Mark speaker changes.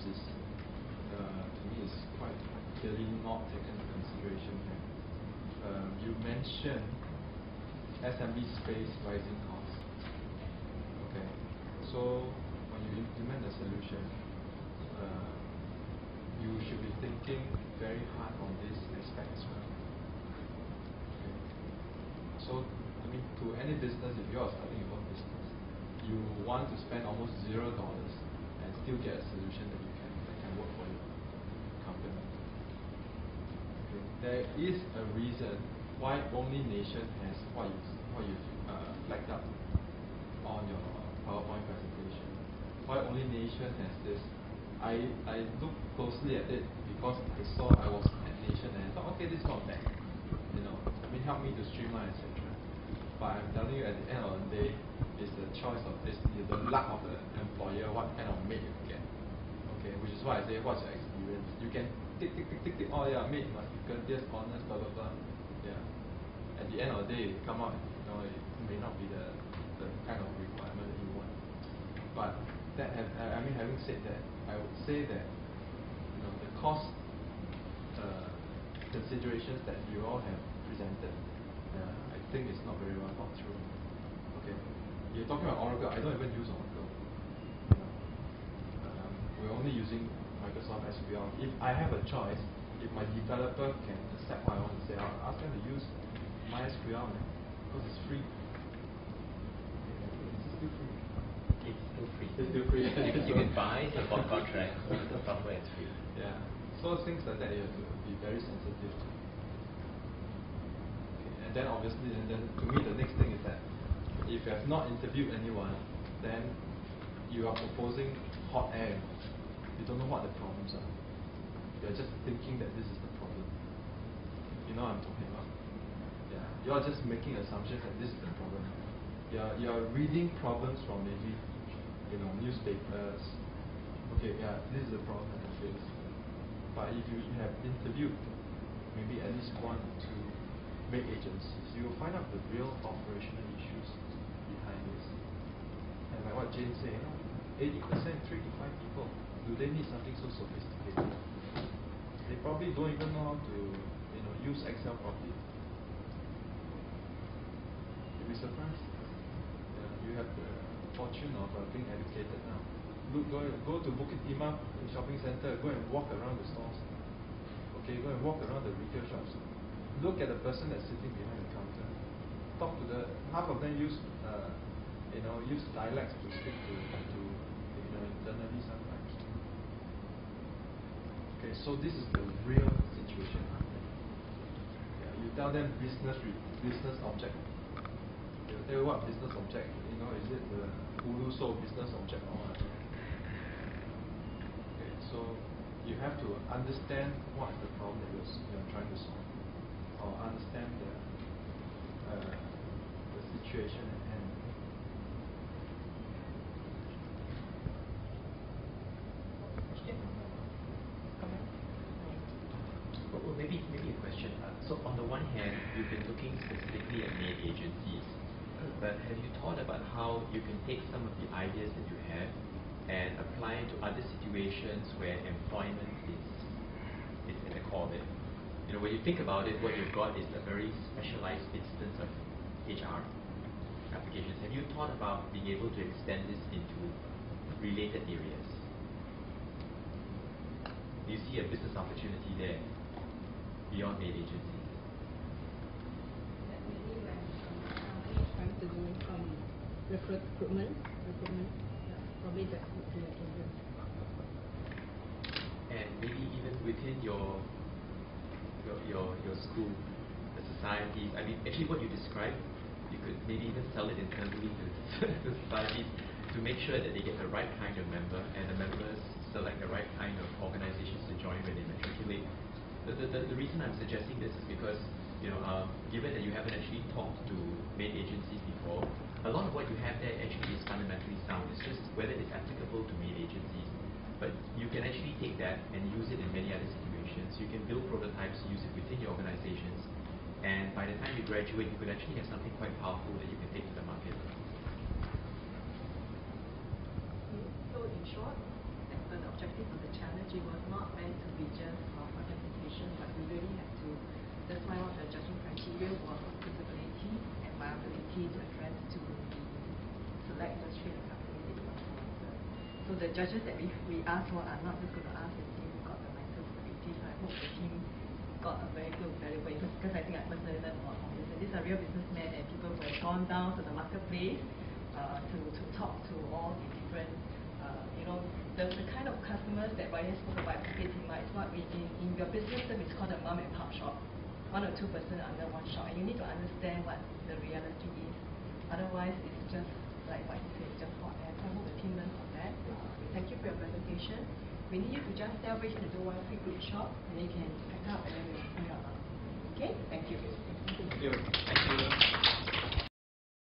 Speaker 1: is, to me, is quite clearly not taken into consideration here. You mentioned SMB space rising costs. Okay, so when you implement a solution, you should be thinking very hard on this aspect as well. Okay. So, I mean, to any business, if you are starting your own business, you want to spend almost $0 and still get a solution that can work for your company. Okay. There is a reason why only Nation has what you flagged up on your PowerPoint presentation. Why only Nation has this? I looked closely at it because I was at Nation and I thought, okay, this is not bad. You know, I mean, help me to streamline, etc. But I'm telling you, at the end of the day, it's the choice of this, the luck of the employer, what kind of mate you get. Okay, which is why I say, what's your experience? You can tick. Oh yeah, mate must be courteous, honest, blah blah blah. Yeah. At the end of the day, come out, you know, it may not be the kind of requirement that you want. But having said that, I would say that, you know, the cost considerations that you all have presented, I think it's not very well thought through. Okay, you're talking about Oracle. I don't even use Oracle. You know, we're only using Microsoft SQL. If I have a choice, if my developer can accept what I want to say, I'll ask them to use MySQL, because it's free. It's still free. It's still free.
Speaker 2: You can buy support contracts, but the software is free.
Speaker 1: Yeah. So things like that you have to be very sensitive to. Okay. And then obviously, to me the next thing is that if you have not interviewed anyone, then you are proposing hot air. You don't know what the problems are. You're just thinking that this is the problem. You know what I'm talking about? Yeah. You're just making assumptions that this is the problem. You're reading problems from maybe, you know, newspapers. Okay, yeah, this is the problem that I face. But if you have interviewed maybe at least 1 or 2 maid agencies, you will find out the real operational issues behind this. And like what Jane said, you know, 80%, 3 to 5 people, do they need something so sophisticated? They probably don't even know how to, you know, use Excel properly. You'll be surprised. You have the fortune of being educated now. Look, go to Bukit Timah shopping center, go and walk around the stores. Okay, go and walk around the retail shops. Look at the person that's sitting behind the counter. Talk to half of them use dialects to speak to internally sometimes. Okay, so this is the real situation. Yeah, you tell them business object. They'll tell you what business object. You know, is it the Hulu Soul business object or what? Okay, so you have to understand what is the problem that you're trying to solve, or understand the situation at hand.
Speaker 2: Well, maybe a question. So on the one hand, you've been looking specifically at maid agencies, but have you thought about how you can take some of the ideas that you have and apply it to other situations where employment is at the core of it? You know, when you think about it, what you've got is a very specialized instance of HR applications. Have you thought about being able to extend this into related areas? Do you see a business opportunity there beyond maid agencies?
Speaker 3: Definitely when somebody is trying to do recruitment, probably that would be an area.
Speaker 2: And maybe even within your school, the societies. I mean, actually, what you described, you could maybe even sell it internally to societies to make sure that they get the right kind of member, and the members select the right kind of organizations to join when they matriculate. The reason I'm suggesting this is because, you know, given that you haven't actually talked to maid agencies before, a lot of what you have there actually is fundamentally sound. It's just whether it's applicable to maid agencies. But you can actually take that and use it in many other situations. You can build prototypes, use it within your organizations, and by the time you graduate, you could actually have something quite powerful that you can take to the market.
Speaker 4: So in short, as per the objective of the to address to the select industry and companies that you want to sponsor. So the judges that we asked for are not just going to ask and see who got the nicest beauty. So I hope the team got a very good valuable because I think I personally learned a lot from this. And these are real businessmen and people who have gone down to the marketplace to talk to all the different, the kind of customers that Ryan spoke about educating. It's not in your business term, it's called a mom and pop shop. 1 or 2 person under one shop, and you need to understand what the reality is. Otherwise, it's just like what you said, just hot air. So I hope the team learned from that. We thank you for your presentation. We need you to just tell which to do one free group shop, and then you can pack up and then we'll bring you out. Okay? Thank you.
Speaker 2: Thank you.